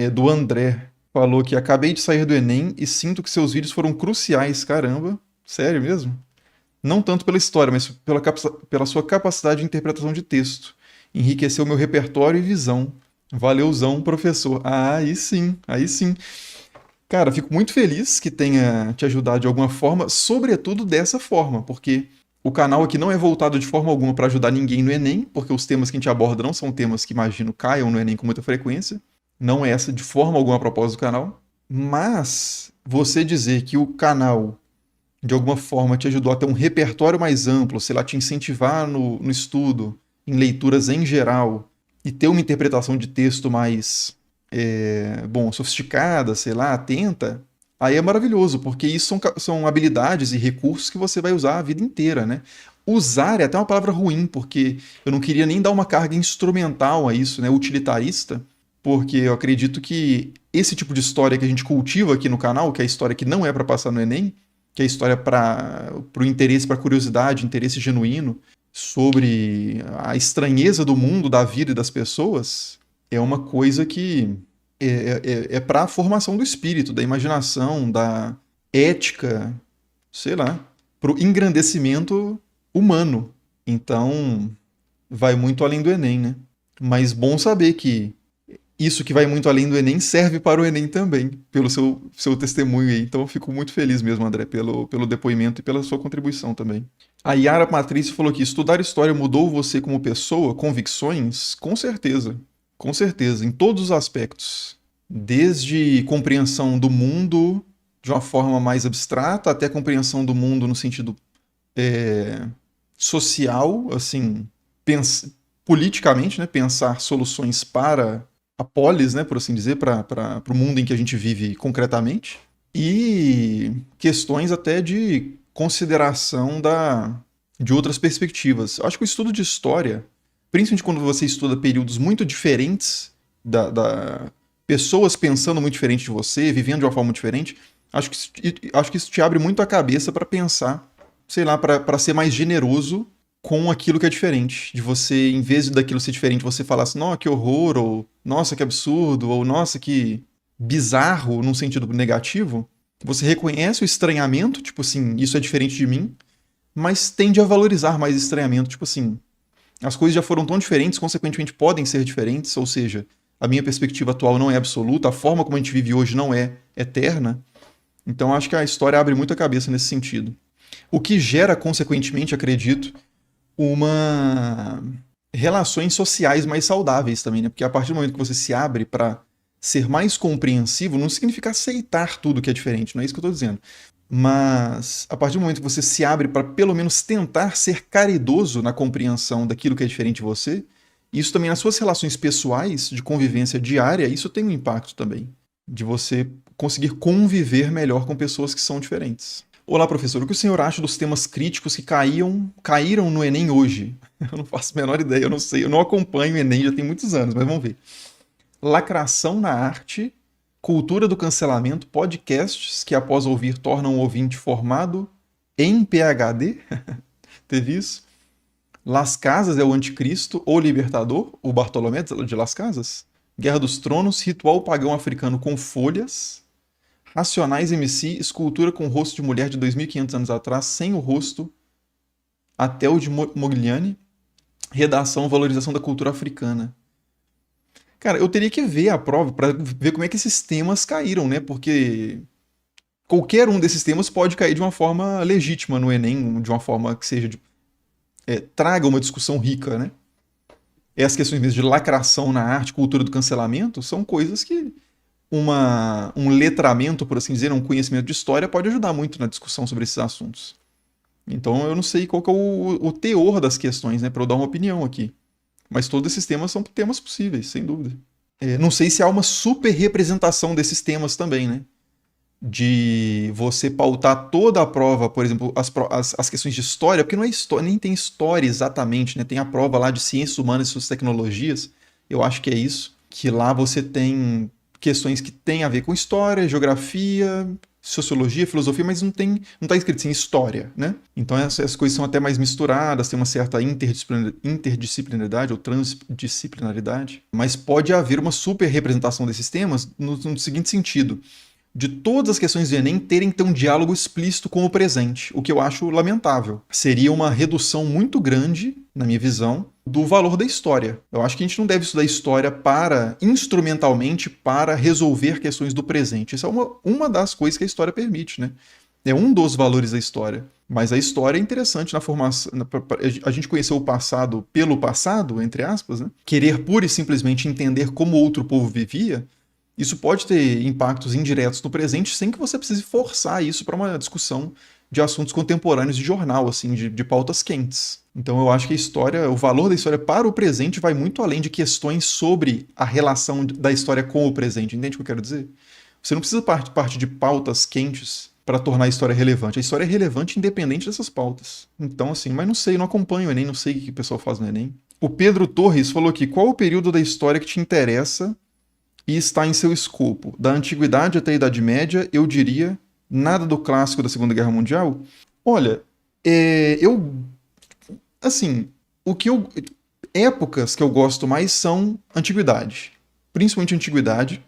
É do André. Falou que acabei de sair do Enem e sinto que seus vídeos foram cruciais. Caramba, sério mesmo? Não tanto pela história, mas pela sua capacidade de interpretação de texto. Enriqueceu meu repertório e visão. Valeuzão, professor. Ah, aí sim, aí sim. Cara, fico muito feliz que tenha te ajudado de alguma forma, sobretudo dessa forma, porque o canal aqui não é voltado de forma alguma para ajudar ninguém no Enem, porque os temas que a gente aborda não são temas que imagino caiam no Enem com muita frequência. Não é essa de forma alguma a propósito do canal. Mas você dizer que o canal de alguma forma te ajudou a ter um repertório mais amplo, sei lá, te incentivar no estudo, em leituras em geral, e ter uma interpretação de texto mais, bom, sofisticada, sei lá, atenta, aí é maravilhoso, porque isso são habilidades e recursos que você vai usar a vida inteira, né? Usar é até uma palavra ruim, porque eu não queria nem dar uma carga instrumental a isso, né, utilitarista, porque eu acredito que esse tipo de história que a gente cultiva aqui no canal, que é a história que não é para passar no Enem, que é a história para o interesse, para a curiosidade, interesse genuíno sobre a estranheza do mundo, da vida e das pessoas, é uma coisa que é para a formação do espírito, da imaginação, da ética, sei lá, para o engrandecimento humano. Então, vai muito além do Enem, né? Mas bom saber que isso que vai muito além do Enem serve para o Enem também, pelo seu testemunho aí. Então eu fico muito feliz mesmo, André, pelo depoimento e pela sua contribuição também. A Yara Patrícia falou que estudar história mudou você como pessoa, convicções? Com certeza, com certeza, em todos os aspectos. Desde compreensão do mundo de uma forma mais abstrata, até compreensão do mundo no sentido é, social, assim, politicamente, né, pensar soluções para a polis, né, por assim dizer, para o mundo em que a gente vive concretamente, e questões até de consideração de outras perspectivas. Eu acho que o estudo de história, principalmente quando você estuda períodos muito diferentes da pessoas pensando muito diferente de você, vivendo de uma forma muito diferente, acho que isso te abre muito a cabeça para pensar, sei lá, para ser mais generoso com aquilo que é diferente. De você, em vez daquilo ser diferente, você falar assim, nossa, que horror, ou nossa, que absurdo, ou nossa, que bizarro, num sentido negativo. Você reconhece o estranhamento, tipo assim, isso é diferente de mim, mas tende a valorizar mais estranhamento, tipo assim, as coisas já foram tão diferentes, consequentemente podem ser diferentes, ou seja, a minha perspectiva atual não é absoluta, a forma como a gente vive hoje não é eterna. Então acho que a história abre muito a cabeça nesse sentido. O que gera, consequentemente, acredito, uma relações sociais mais saudáveis também, né? Porque a partir do momento que você se abre para ser mais compreensivo, não significa aceitar tudo que é diferente, não é isso que eu estou dizendo. Mas a partir do momento que você se abre para pelo menos tentar ser caridoso na compreensão daquilo que é diferente de você, isso também nas suas relações pessoais, de convivência diária, isso tem um impacto também. De você conseguir conviver melhor com pessoas que são diferentes. Olá, professor. O que o senhor acha dos temas críticos que caíram no Enem hoje? Eu não faço a menor ideia, eu não sei. Eu não acompanho o Enem já tem muitos anos, mas vamos ver. Lacração na arte, cultura do cancelamento, podcasts que após ouvir tornam o ouvinte formado em PhD. Teve isso. Las Casas é o anticristo ou libertador, o Bartolomé de Las Casas. Guerra dos Tronos, ritual pagão africano com folhas. Racionais MC, escultura com rosto de mulher de 2.500 anos atrás, sem o rosto, até o de Modigliani. Redação, valorização da cultura africana. Cara, eu teria que ver a prova para ver como é que esses temas caíram, né? Porque qualquer um desses temas pode cair de uma forma legítima no Enem, de uma forma que seja traga uma discussão rica, né? Essas questões mesmo de lacração na arte, cultura do cancelamento, são coisas que um letramento, por assim dizer, um conhecimento de história pode ajudar muito na discussão sobre esses assuntos. Então eu não sei qual que é o teor das questões, né, para eu dar uma opinião aqui. Mas todos esses temas são temas possíveis, sem dúvida. Não sei se há uma super representação desses temas também, né? De você pautar toda a prova, por exemplo, as questões de história, porque não é história, nem tem história exatamente, né? Tem a prova lá de ciências humanas e suas tecnologias, eu acho que é isso, que lá você tem questões que têm a ver com história, geografia, sociologia, filosofia, mas não tá escrito assim história, né? Então essas coisas são até mais misturadas, tem uma certa interdisciplinaridade ou transdisciplinaridade, mas pode haver uma super representação desses temas no seguinte sentido: de todas as questões do Enem terem que ter um diálogo explícito com o presente, o que eu acho lamentável. Seria uma redução muito grande, na minha visão, do valor da história. Eu acho que a gente não deve estudar história instrumentalmente, para resolver questões do presente. Isso é uma das coisas que a história permite, né? É um dos valores da história. Mas a história é interessante na formação. A gente conheceu o passado pelo passado, entre aspas, né? Querer pura e simplesmente entender como outro povo vivia, isso pode ter impactos indiretos no presente sem que você precise forçar isso para uma discussão de assuntos contemporâneos de jornal, assim, de pautas quentes. Então eu acho que a história, o valor da história para o presente vai muito além de questões sobre a relação da história com o presente. Entende o que eu quero dizer? Você não precisa partir de pautas quentes para tornar a história relevante. A história é relevante independente dessas pautas. Então, assim, mas não sei, não acompanho o Enem, não sei o que o pessoal faz no Enem. O Pedro Torres falou aqui: qual o período da história que te interessa e está em seu escopo? Da Antiguidade até a Idade Média, eu diria, nada do clássico da Segunda Guerra Mundial? Olha, assim, épocas que eu gosto mais são Antiguidade. Principalmente Antiguidade.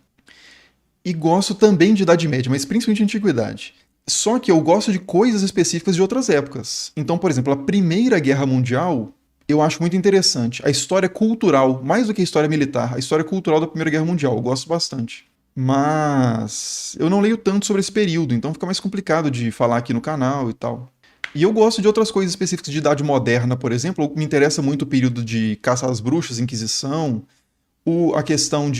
E gosto também de Idade Média, mas principalmente Antiguidade. Só que eu gosto de coisas específicas de outras épocas. Então, por exemplo, a Primeira Guerra Mundial eu acho muito interessante. A história cultural, mais do que a história militar, a história cultural da Primeira Guerra Mundial, eu gosto bastante. Mas eu não leio tanto sobre esse período, então fica mais complicado de falar aqui no canal e tal. E eu gosto de outras coisas específicas de Idade Moderna, por exemplo. Me interessa muito o período de caça às bruxas, Inquisição, a questão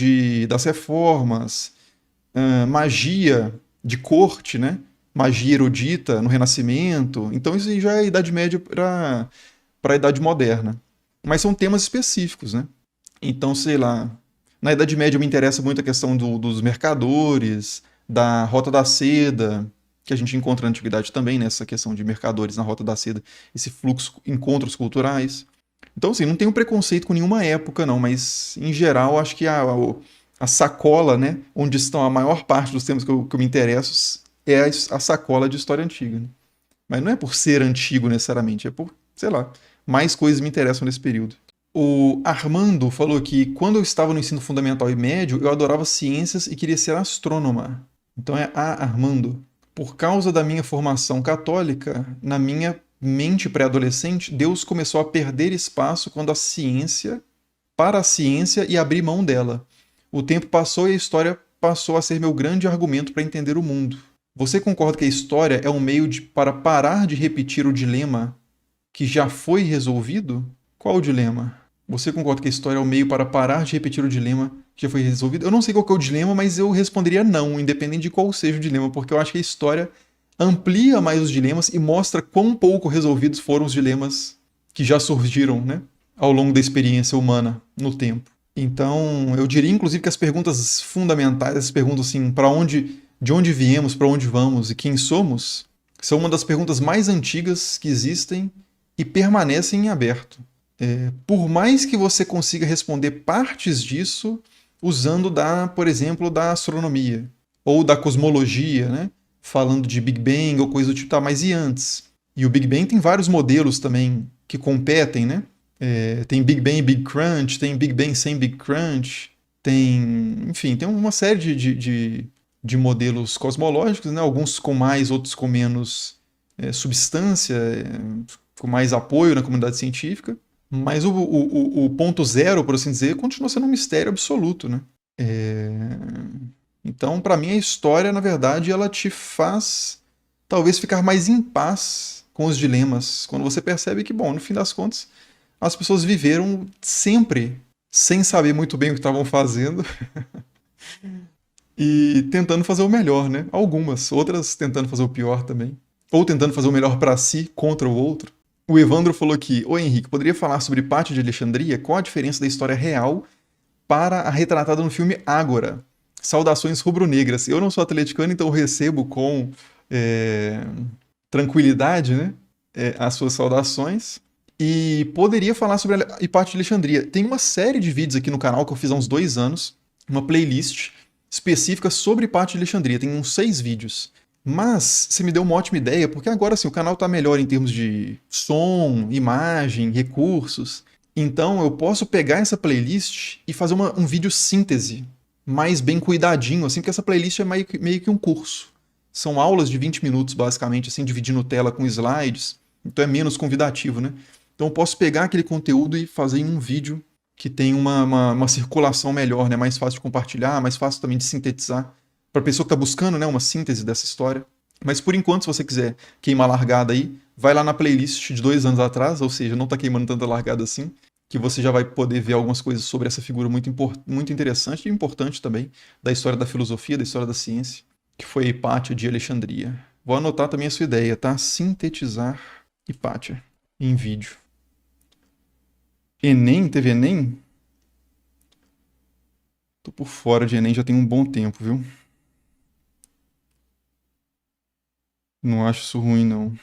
das reformas, magia de corte, né? Magia erudita no Renascimento. Então isso aí já é Idade Média para a Idade Moderna. Mas são temas específicos, né? Então, sei lá, na Idade Média me interessa muito a questão dos mercadores, da Rota da Seda, que a gente encontra na Antiguidade também, né? Essa questão de mercadores na Rota da Seda, esse fluxo, encontros culturais. Então, assim, não tenho preconceito com nenhuma época, não, mas, em geral, acho que a sacola, né, onde estão a maior parte dos temas que eu me interesso, é a sacola de história antiga, né? Mas não é por ser antigo, necessariamente, é por, sei lá, mais coisas me interessam nesse período. O Armando falou que quando eu estava no ensino fundamental e médio, eu adorava ciências e queria ser astrônoma. Então é Armando. Por causa da minha formação católica, na minha mente pré-adolescente, Deus começou a perder espaço para a ciência e abrir mão dela. O tempo passou e a história passou a ser meu grande argumento para entender o mundo. Você concorda que a história é um meio para parar de repetir o dilema que já foi resolvido? Qual o dilema? Você concorda que a história é um meio para parar de repetir o dilema que já foi resolvido? Eu não sei qual que é o dilema, mas eu responderia não, independente de qual seja o dilema, porque eu acho que a história amplia mais os dilemas e mostra quão pouco resolvidos foram os dilemas que já surgiram, né, ao longo da experiência humana no tempo. Então, eu diria inclusive que as perguntas fundamentais, as perguntas assim, de onde viemos, para onde vamos e quem somos, são uma das perguntas mais antigas que existem e permanecem em aberto. Por mais que você consiga responder partes disso usando por exemplo, da astronomia ou da cosmologia, né? Falando de Big Bang ou coisa do tipo, tá, mas e antes? E o Big Bang tem vários modelos também que competem, né? Tem Big Bang e Big Crunch, tem Big Bang sem Big Crunch, enfim, tem uma série de modelos cosmológicos, né? Alguns com mais, outros com menos substância, com mais apoio na comunidade científica. Mas o ponto zero, por assim dizer, continua sendo um mistério absoluto, né? Então, para mim, a história, na verdade, ela te faz talvez ficar mais em paz com os dilemas, quando você percebe que, bom, no fim das contas, as pessoas viveram sempre sem saber muito bem o que estavam fazendo e tentando fazer o melhor, né? Algumas, outras tentando fazer o pior também. Ou tentando fazer o melhor para si contra o outro. O Evandro falou aqui: oi Henrique, poderia falar sobre Pátio de Alexandria? Qual a diferença da história real para a retratada no filme Ágora? Saudações rubro-negras. Eu não sou atleticano, então eu recebo com tranquilidade, né, as suas saudações. E poderia falar sobre a Pátio de Alexandria. Tem uma série de vídeos aqui no canal que eu fiz há uns 2 anos, uma playlist específica sobre Hipátia de Alexandria. Tem uns 6 vídeos. Mas você me deu uma ótima ideia, porque agora sim, o canal está melhor em termos de som, imagem, recursos. Então eu posso pegar essa playlist e fazer um vídeo síntese mais bem cuidadinho, assim, porque essa playlist é meio que um curso. São aulas de 20 minutos, basicamente, assim, dividindo tela com slides. Então é menos convidativo, né? Então eu posso pegar aquele conteúdo e fazer em um vídeo que tem uma circulação melhor, né? Mais fácil de compartilhar, mais fácil também de sintetizar. Para a pessoa que está buscando, né, uma síntese dessa história. Mas por enquanto, se você quiser queimar largada aí, vai lá na playlist de 2 anos atrás, ou seja, não está queimando tanta largada assim, que você já vai poder ver algumas coisas sobre essa figura muito interessante e importante também, da história da filosofia, da história da ciência, que foi Hipátia de Alexandria. Vou anotar também a sua ideia, tá? Sintetizar Hipátia em vídeo. Enem? Teve Enem? Tô por fora de Enem já tem um bom tempo, viu? Não acho isso ruim, não.